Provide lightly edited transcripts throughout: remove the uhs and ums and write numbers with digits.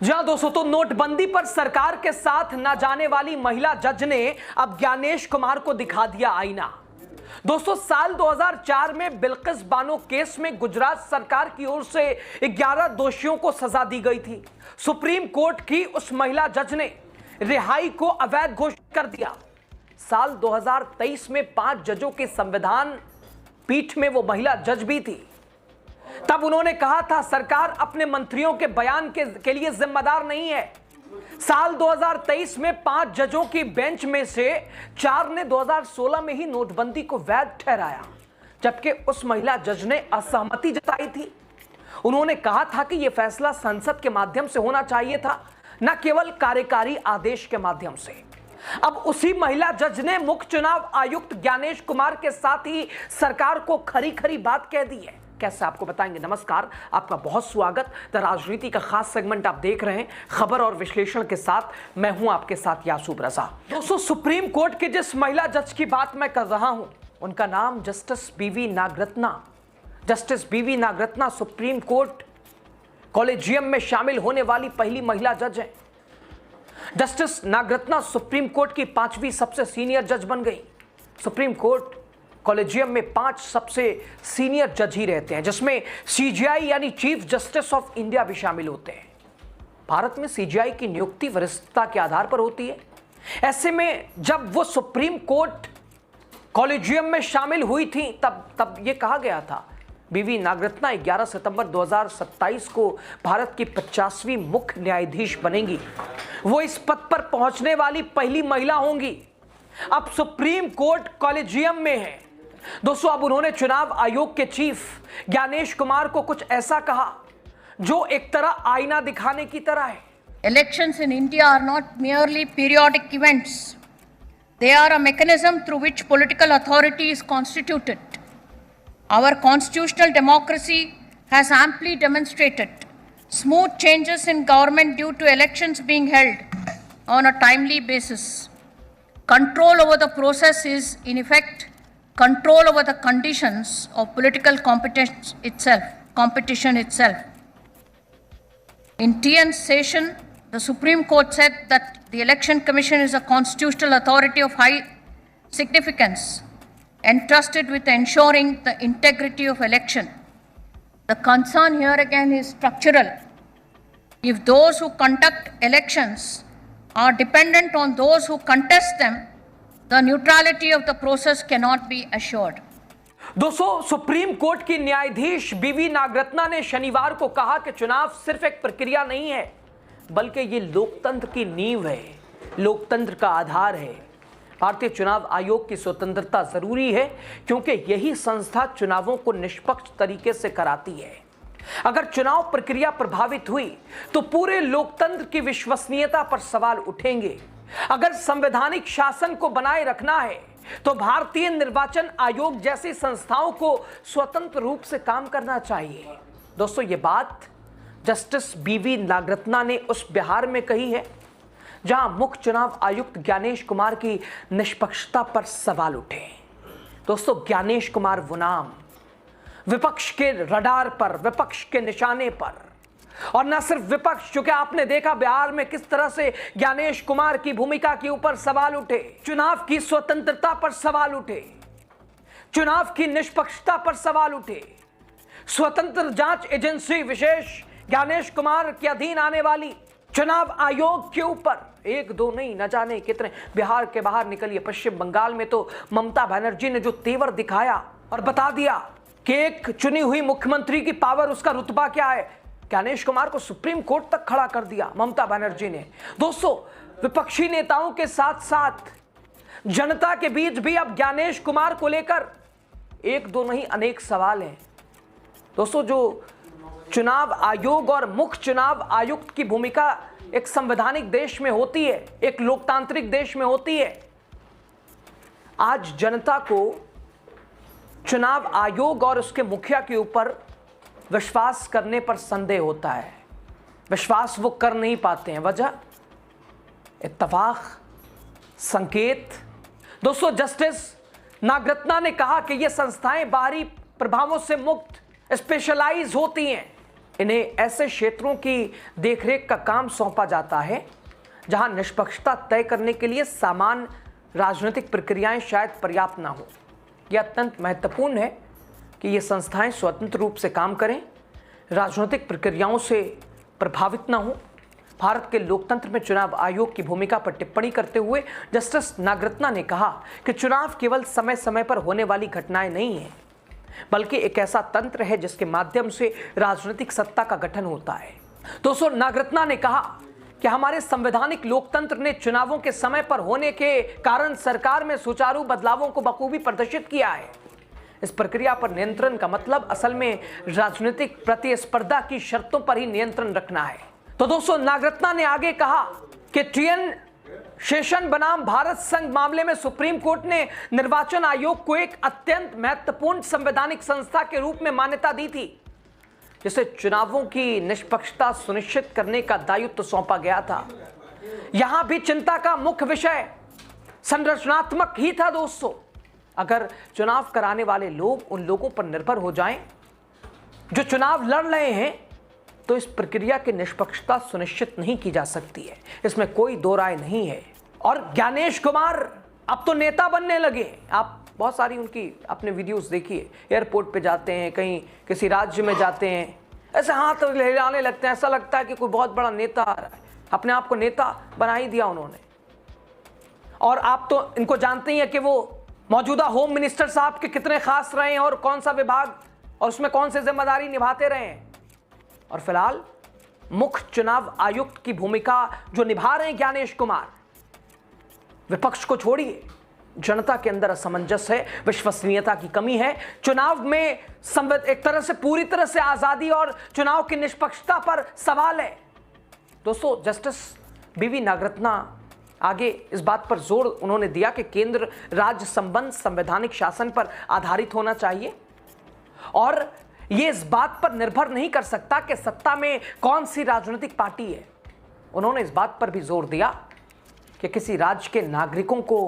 जहां दोस्तों तो नोटबंदी पर सरकार के साथ न जाने वाली महिला जज ने अब ज्ञानेश कुमार को दिखा दिया आईना। दोस्तों साल 2004 में बिल्किस बानो केस में गुजरात सरकार की ओर से 11 दोषियों को सजा दी गई थी। सुप्रीम कोर्ट की उस महिला जज ने रिहाई को अवैध घोषित कर दिया। साल 2023 में 5 जजों के संविधान पीठ में वो महिला जज भी थी। तब उन्होंने कहा था सरकार अपने मंत्रियों के बयान के लिए जिम्मेदार नहीं है। साल 2023 में 5 जजों की बेंच में से 4 ने 2016 में ही नोटबंदी को वैध ठहराया, जबकि उस महिला जज ने असहमति जताई थी। उन्होंने कहा था कि यह फैसला संसद के माध्यम से होना चाहिए था, न केवल कार्यकारी आदेश के माध्यम से। अब उसी महिला जज ने मुख्य चुनाव आयुक्त ज्ञानेश कुमार के साथ ही सरकार को खरी खरी बात कह दी है। कैसे आपको बताएंगे। नमस्कार, आपका बहुत स्वागत। द राजनीति का खास सेगमेंट आप देख रहे हैं, खबर और विश्लेषण के साथ मैं हूं आपके साथ यासूब रजा। दोस्तों सुप्रीम कोर्ट के जिस महिला जज की बात मैं कर रहा हूं उनका नाम जस्टिस बीवी नागरत्ना। जस्टिस बीवी नागरत्ना सुप्रीम कोर्ट कॉलेजियम में शामिल होने वाली पहली महिला जज है। जस्टिस नागरत्ना सुप्रीम कोर्ट की 5वीं सबसे सीनियर जज बन गई। सुप्रीम कोर्ट कॉलेजियम में 5 सबसे सीनियर जज ही रहते हैं, जिसमें सीजीआई यानी चीफ जस्टिस ऑफ इंडिया भी शामिल होते हैं। भारत में सीजीआई की नियुक्ति वरिष्ठता के आधार पर होती है। ऐसे में जब वो सुप्रीम कोर्ट कॉलेजियम में शामिल हुई थी तब ये कहा गया था बीवी नागरत्ना 11 सितंबर 2027 को भारत की 50वीं मुख्य न्यायाधीश बनेंगी। वो इस पद पर पहुंचने वाली पहली महिला होंगी। अब सुप्रीम कोर्ट कॉलेजियम में है। दोस्तों अब उन्होंने चुनाव आयोग के चीफ ज्ञानेश कुमार को कुछ ऐसा कहा जो एक तरह आईना दिखाने की तरह है। Elections in India are not merely periodic events. They are a mechanism through which political authority is constituted. Our constitutional democracy has amply demonstrated smooth changes in government due to elections being held on a timely basis. Control over the process is, in effect, control over the conditions of political competition itself. In TN session, the Supreme Court said that the Election Commission is a constitutional authority of high significance, entrusted with ensuring the integrity of election. The concern here again is structural. If those who conduct elections are dependent on those who contest them, the neutrality of the process cannot be assured. दोस्तों supreme court की न्यायाधीश बीवी नागरत्ना ने शनिवार को कहा कि चुनाव सिर्फ एक प्रक्रिया नहीं है, बल्कि ये लोकतंत्र की नींव है, लोकतंत्र का आधार है। भारतीय चुनाव आयोग की स्वतंत्रता जरूरी है क्योंकि यही संस्था चुनावों को निष्पक्ष तरीके से कराती है। अगर चुनाव प्रक्रिया प्रभावित हुई तो पूरे लोकतंत्र की विश्वसनीयता पर सवाल उठेंगे। अगर संवैधानिक शासन को बनाए रखना है तो भारतीय निर्वाचन आयोग जैसी संस्थाओं को स्वतंत्र रूप से काम करना चाहिए। दोस्तों ये बात जस्टिस बीवी नागरत्ना ने उस बिहार में कही है जहां मुख्य चुनाव आयुक्त ज्ञानेश कुमार की निष्पक्षता पर सवाल उठे। दोस्तों ज्ञानेश कुमार वो नाम विपक्ष के रडार पर, विपक्ष के निशाने पर, और न सिर्फ विपक्ष, क्योंकि आपने देखा बिहार में किस तरह से ज्ञानेश कुमार की भूमिका के ऊपर सवाल उठे, चुनाव की स्वतंत्रता पर सवाल उठे, चुनाव की निष्पक्षता पर सवाल उठे। स्वतंत्र जांच एजेंसी विशेष ज्ञानेश कुमार के अधीन आने वाली चुनाव आयोग के ऊपर 1-2 नहीं न जाने कितने। बिहार के बाहर निकलिए, पश्चिम बंगाल में तो ममता बनर्जी ने जो तेवर दिखाया और बता दिया कि एक चुनी हुई मुख्यमंत्री की पावर, उसका रुतबा क्या है, ज्ञानेश कुमार को सुप्रीम कोर्ट तक खड़ा कर दिया ममता बनर्जी ने। दोस्तों विपक्षी नेताओं के साथ साथ जनता के बीच भी अब ज्ञानेश कुमार को लेकर 1-2 नहीं अनेक सवाल हैं। दोस्तों जो चुनाव आयोग और मुख्य चुनाव आयुक्त की भूमिका एक संवैधानिक देश में होती है, एक लोकतांत्रिक देश में होती है, आज जनता को चुनाव आयोग और उसके मुखिया के ऊपर विश्वास करने पर संदेह होता है। विश्वास वो कर नहीं पाते हैं। वजह इत्तफाक, संकेत। दोस्तों जस्टिस नागरत्ना ने कहा कि ये संस्थाएं बाहरी प्रभावों से मुक्त, स्पेशलाइज होती हैं। इन्हें ऐसे क्षेत्रों की देखरेख का काम सौंपा जाता है जहां निष्पक्षता तय करने के लिए सामान्य राजनीतिक प्रक्रियाएं शायद पर्याप्त ना हो। यह अत्यंत महत्वपूर्ण है कि ये संस्थाएं स्वतंत्र रूप से काम करें, राजनीतिक प्रक्रियाओं से प्रभावित ना हो। भारत के लोकतंत्र में चुनाव आयोग की भूमिका पर टिप्पणी करते हुए जस्टिस नागरत्ना ने कहा कि चुनाव केवल समय समय पर होने वाली घटनाएं नहीं है, बल्कि एक ऐसा तंत्र है जिसके माध्यम से राजनीतिक सत्ता का गठन होता है। दोस्तों, नागरत्ना ने कहा कि हमारे संवैधानिक लोकतंत्र ने चुनावों के समय पर होने के कारण सरकार में सुचारू बदलावों को बखूबी प्रदर्शित किया है। इस प्रक्रिया पर नियंत्रण का मतलब असल में राजनीतिक प्रतिस्पर्धा की शर्तों पर ही नियंत्रण रखना है। तो दोस्तों, नागरत्ना ने आगे कहा कि टीएन शेषन बनाम भारत संघ मामले में सुप्रीम कोर्ट ने निर्वाचन आयोग को एक अत्यंत महत्वपूर्ण संवैधानिक संस्था के रूप में मान्यता दी थी, जिसे चुनावों की निष्पक्षता सुनिश्चित करने का दायित्व सौंपा गया था। यहां भी चिंता का मुख्य विषय संरचनात्मक ही था। दोस्तों, अगर चुनाव कराने वाले लोग उन लोगों पर निर्भर हो जाएं जो चुनाव लड़ रहे हैं, तो इस प्रक्रिया की निष्पक्षता सुनिश्चित नहीं की जा सकती है। इसमें कोई दो राय नहीं है। और ज्ञानेश कुमार अब तो नेता बनने लगे। आप बहुत सारी उनकी अपने वीडियोस देखिए, एयरपोर्ट पे जाते हैं, कहीं किसी राज्य में जाते हैं, ऐसे हाथ हिलाने लगते हैं, ऐसा लगता है कि कोई बहुत बड़ा नेता आ रहा है। अपने आप को नेता बना ही दिया उन्होंने। और आप तो इनको जानते ही हैं कि वो मौजूदा होम मिनिस्टर साहब के कितने खास रहे हैं और कौन सा विभाग और उसमें कौन सी जिम्मेदारी निभाते रहे हैं। और फिलहाल मुख्य चुनाव आयुक्त की भूमिका जो निभा रहे हैं ज्ञानेश कुमार, विपक्ष को छोड़िए, जनता के अंदर असमंजस है, विश्वसनीयता की कमी है। चुनाव में एक तरह से पूरी तरह से आजादी और चुनाव की निष्पक्षता पर सवाल है। दोस्तों, जस्टिस बीवी नागरत्ना आगे इस बात पर जोर उन्होंने दिया कि केंद्र राज्य संबंध संवैधानिक शासन पर आधारित होना चाहिए और यह इस बात पर निर्भर नहीं कर सकता कि सत्ता में कौन सी राजनीतिक पार्टी है। उन्होंने इस बात पर भी जोर दिया कि किसी राज्य के नागरिकों को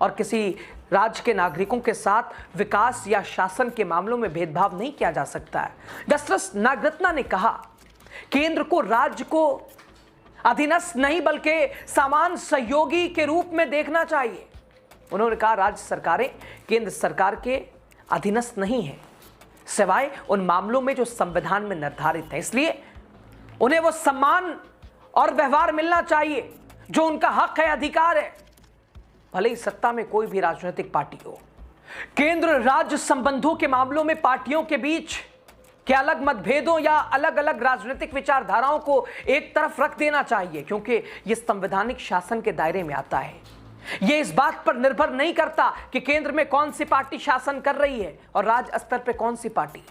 और किसी राज्य के नागरिकों के साथ विकास या शासन के मामलों में भेदभाव नहीं किया जा सकता है। जस्टिस नागरत्ना ने कहा केंद्र को राज्य को अधीनस्थ नहीं बल्कि समान सहयोगी के रूप में देखना चाहिए। उन्होंने कहा राज्य सरकारें केंद्र सरकार के अधीनस्थ नहीं है, सिवाय उन मामलों में जो संविधान में निर्धारित है। इसलिए उन्हें वो सम्मान और व्यवहार मिलना चाहिए जो उनका हक है, अधिकार है, भले ही सत्ता में कोई भी राजनीतिक पार्टी हो। केंद्र राज्य संबंधों के मामलों में पार्टियों के बीच के अलग मतभेदों या अलग अलग राजनीतिक विचारधाराओं को एक तरफ रख देना चाहिए, क्योंकि यह संवैधानिक शासन के दायरे में आता है। यह इस बात पर निर्भर नहीं करता कि केंद्र में कौन सी पार्टी शासन कर रही है और राज्य स्तर पर कौन सी पार्टी।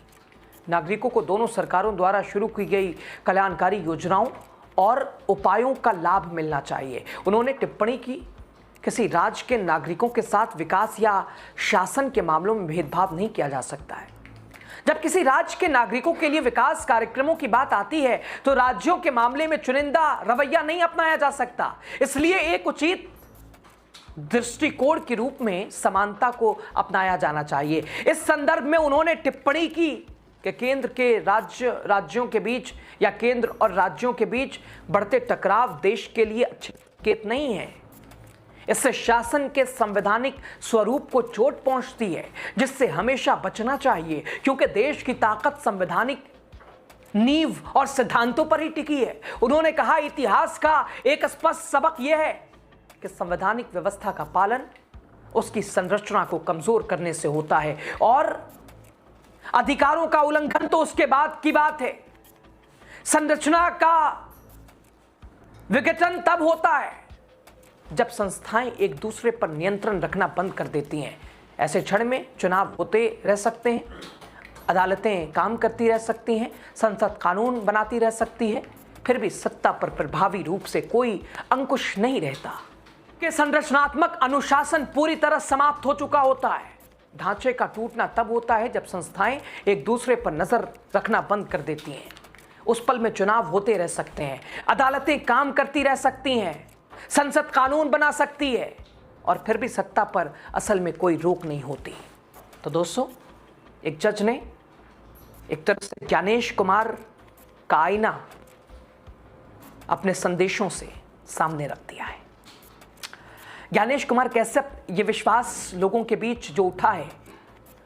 नागरिकों को दोनों सरकारों द्वारा शुरू की गई कल्याणकारी योजनाओं और उपायों का लाभ मिलना चाहिए। उन्होंने टिप्पणी की किसी राज्य के नागरिकों के साथ विकास या शासन के मामलों में भेदभाव नहीं किया जा सकता है। जब किसी राज्य के नागरिकों के लिए विकास कार्यक्रमों की बात आती है तो राज्यों के मामले में चुनिंदा रवैया नहीं अपनाया जा सकता। इसलिए एक उचित दृष्टिकोण के रूप में समानता को अपनाया जाना चाहिए। इस संदर्भ में उन्होंने टिप्पणी की कि केंद्र के राज्यों के बीच या केंद्र और राज्यों के बीच बढ़ते टकराव देश के लिए अच्छे संकेत नहीं है। इससे शासन के संवैधानिक स्वरूप को चोट पहुंचती है, जिससे हमेशा बचना चाहिए, क्योंकि देश की ताकत संवैधानिक नींव और सिद्धांतों पर ही टिकी है। उन्होंने कहा इतिहास का एक स्पष्ट सबक यह है कि संवैधानिक व्यवस्था का पालन उसकी संरचना को कमजोर करने से होता है और अधिकारों का उल्लंघन तो उसके बाद की बात है। संरचना का विघटन तब होता है जब संस्थाएं एक दूसरे पर नियंत्रण रखना बंद कर देती हैं। ऐसे क्षण में चुनाव होते रह सकते हैं, अदालतें काम करती रह सकती हैं, संसद कानून बनाती रह सकती है, फिर भी सत्ता पर प्रभावी रूप से कोई अंकुश नहीं रहता कि संरचनात्मक अनुशासन पूरी तरह समाप्त हो चुका होता है। ढांचे का टूटना तब होता है जब संस्थाएं एक दूसरे पर नजर रखना बंद कर देती हैं। उस पल में चुनाव होते रह सकते हैं, अदालतें काम करती रह सकती हैं, संसद कानून बना सकती है और फिर भी सत्ता पर असल में कोई रोक नहीं होती। तो दोस्तों, एक जज ने एक तरह से ज्ञानेश कुमार का आईना अपने संदेशों से सामने रख दिया है। ज्ञानेश कुमार कैसे ये विश्वास लोगों के बीच जो उठा है,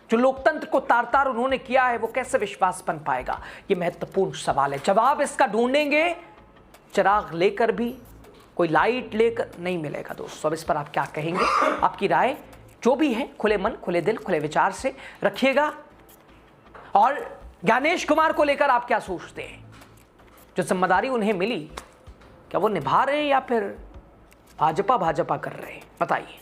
जो लोकतंत्र को तार तार उन्होंने किया है, वो कैसे विश्वास बन पाएगा? ये महत्वपूर्ण सवाल है। जवाब इसका ढूंढेंगे, चिराग लेकर भी कोई लाइट लेकर नहीं मिलेगा दोस्तों। अब इस पर आप क्या कहेंगे? आपकी राय जो भी है खुले मन, खुले दिल, खुले विचार से रखिएगा। और ज्ञानेश कुमार को लेकर आप क्या सोचते हैं? जो जिम्मेदारी उन्हें मिली, क्या वो निभा रहे हैं या फिर भाजपा कर रहे हैं? बताइए।